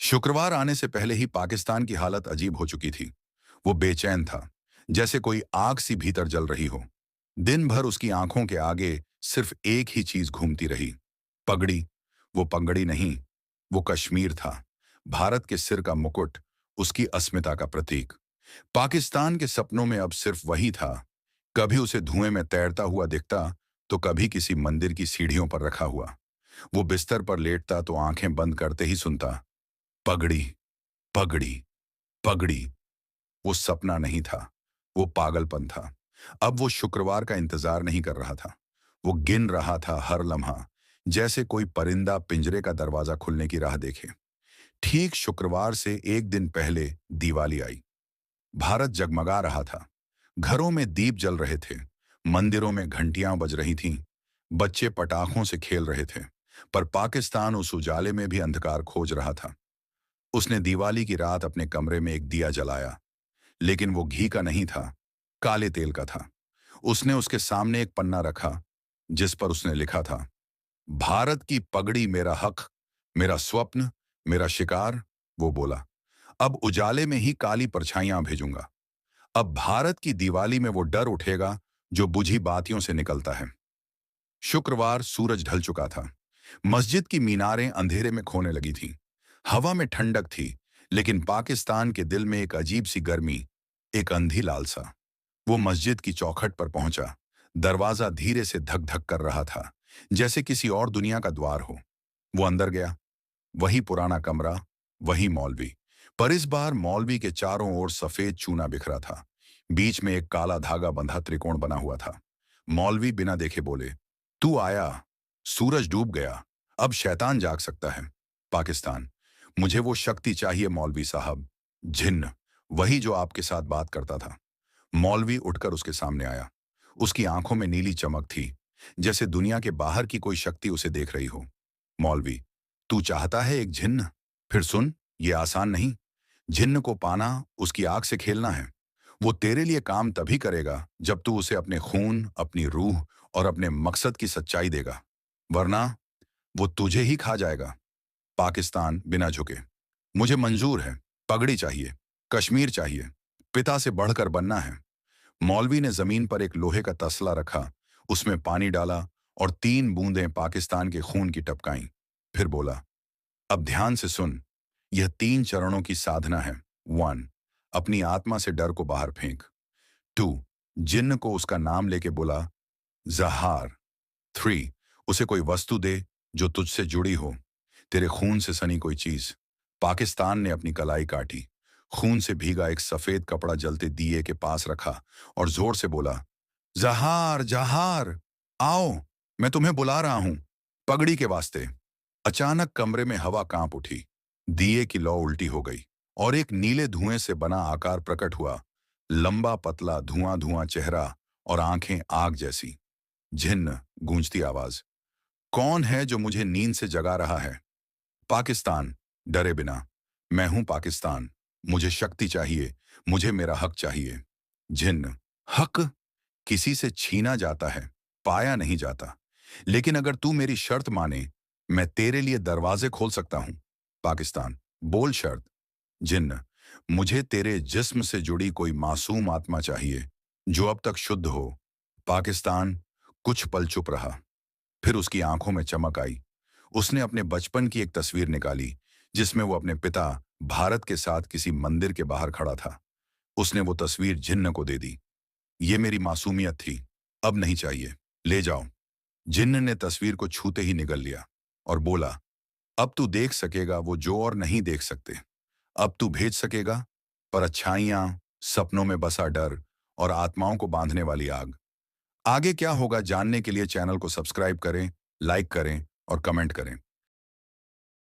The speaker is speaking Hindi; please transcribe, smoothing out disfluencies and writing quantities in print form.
शुक्रवार आने से पहले ही पाकिस्तान की हालत अजीब हो चुकी थी। वो बेचैन था, जैसे कोई आग सी भीतर जल रही हो। दिन भर उसकी आंखों के आगे सिर्फ एक ही चीज घूमती रही, पगड़ी। वो पगड़ी नहीं, वो कश्मीर था। भारत के सिर का मुकुट, उसकी अस्मिता का प्रतीक। पाकिस्तान के सपनों में अब सिर्फ वही था। कभी उसे धुएं में तैरता हुआ दिखता, तो कभी किसी मंदिर की सीढ़ियों पर रखा हुआ। वो बिस्तर पर लेटता तो आंखें बंद करते ही सुनता, पगड़ी, पगड़ी, पगड़ी। वो सपना नहीं था, वो पागलपन था। अब वो शुक्रवार का इंतजार नहीं कर रहा था। वो गिन रहा था हर लम्हा, जैसे कोई परिंदा पिंजरे का दरवाजा खुलने की राह देखे। ठीक शुक्रवार से एक दिन पहले दिवाली आई। भारत जगमगा रहा था। घरों में दीप जल रहे थे, मंदिरों में घंटियां बज रही थीं, बच्चे पटाखों से खेल रहे थे। पर पाकिस्तान उस उजाले में भी अंधकार खोज रहा था। उसने दिवाली की रात अपने कमरे में एक दिया जलाया, लेकिन वो घी का नहीं था, काले तेल का था। उसने उसके सामने एक पन्ना रखा, जिस पर उसने लिखा था, भारत की पगड़ी मेरा हक, मेरा स्वप्न, मेरा शिकार। वो बोला, अब उजाले में ही काली परछाइयां भेजूंगा। अब भारत की दिवाली में वो डर उठेगा जो बुझी बातियों से निकलता है। शुक्रवार सूरज ढल चुका था। मस्जिद की मीनारें अंधेरे में खोने लगी थीं। हवा में ठंडक थी, लेकिन पाकिस्तान के दिल में एक अजीब सी गर्मी, एक अंधी लालसा। वो मस्जिद की चौखट पर पहुंचा। दरवाजा धीरे से धक धक कर रहा था, जैसे किसी और दुनिया का द्वार हो। वो अंदर गया। वही पुराना कमरा, वही मौलवी। पर इस बार मौलवी के चारों ओर सफेद चूना बिखरा था। बीच में एक काला धागा बंधा त्रिकोण बना हुआ था। मौलवी बिना देखे बोले, तू आया। सूरज डूब गया, अब शैतान जाग सकता है। पाकिस्तान, मुझे वो शक्ति चाहिए मौलवी साहब। जिन्न, वही जो आपके साथ बात करता था। मौलवी उठकर उसके सामने आया। उसकी आंखों में नीली चमक थी, जैसे दुनिया के बाहर की कोई शक्ति उसे देख रही हो। मौलवी, तू चाहता है एक जिन्न? फिर सुन, ये आसान नहीं। जिन्न को पाना, उसकी आग से खेलना है। वो तेरे लिए काम तभी करेगा जब तू उसे अपने खून, अपनी रूह और अपने मकसद की सच्चाई देगा। वरना वो तुझे ही खा जाएगा। पाकिस्तान बिना झुके, मुझे मंजूर है। पगड़ी चाहिए, कश्मीर चाहिए, पिता से बढ़कर बनना है। मौलवी ने जमीन पर एक लोहे का तसला रखा, उसमें पानी डाला और 3 बूंदें पाकिस्तान के खून की टपकाईं। फिर बोला, अब ध्यान से सुन। यह 3 चरणों की साधना है। 1, अपनी आत्मा से डर को बाहर फेंक। 2, जिन्न को उसका नाम लेके बुला, जहार। 3, उसे कोई वस्तु दे जो तुझसे जुड़ी हो, तेरे खून से सनी कोई चीज। पाकिस्तान ने अपनी कलाई काटी। खून से भीगा एक सफेद कपड़ा जलते दिए के पास रखा और जोर से बोला, जहार, जहार, आओ, मैं तुम्हें बुला रहा हूं, पगड़ी के वास्ते। अचानक कमरे में हवा कांप उठी। दिए की लौ उल्टी हो गई और एक नीले धुएं से बना आकार प्रकट हुआ। लंबा पतला धुआं धुआं चेहरा और आंखें आग जैसी। झिन्न, गूंजती आवाज, कौन है जो मुझे नींद से जगा रहा है? पाकिस्तान, डरे बिना, मैं हूं पाकिस्तान। मुझे शक्ति चाहिए, मुझे मेरा हक चाहिए। झिन्न, हक किसी से छीना जाता है, पाया नहीं जाता। लेकिन अगर तू मेरी शर्त माने, मैं तेरे लिए दरवाजे खोल सकता हूं। पाकिस्तान, बोल शर्त। जिन्न, मुझे तेरे जिस्म से जुड़ी कोई मासूम आत्मा चाहिए, जो अब तक शुद्ध हो। पाकिस्तान कुछ पल चुप रहा, फिर उसकी आंखों में चमक आई। उसने अपने बचपन की एक तस्वीर निकाली, जिसमें वो अपने पिता भारत के साथ किसी मंदिर के बाहर खड़ा था। उसने वो तस्वीर जिन्न को दे दी। ये मेरी मासूमियत थी, अब नहीं चाहिए, ले जाओ। जिन्न ने तस्वीर को छूते ही निगल लिया और बोला, अब तू देख सकेगा वो जो और नहीं देख सकते। अब तू भेज सकेगा परछाइयां, सपनों में बसा डर और आत्माओं को बांधने वाली आग। आगे क्या होगा जानने के लिए चैनल को सब्सक्राइब करें, लाइक करें और कमेंट करें।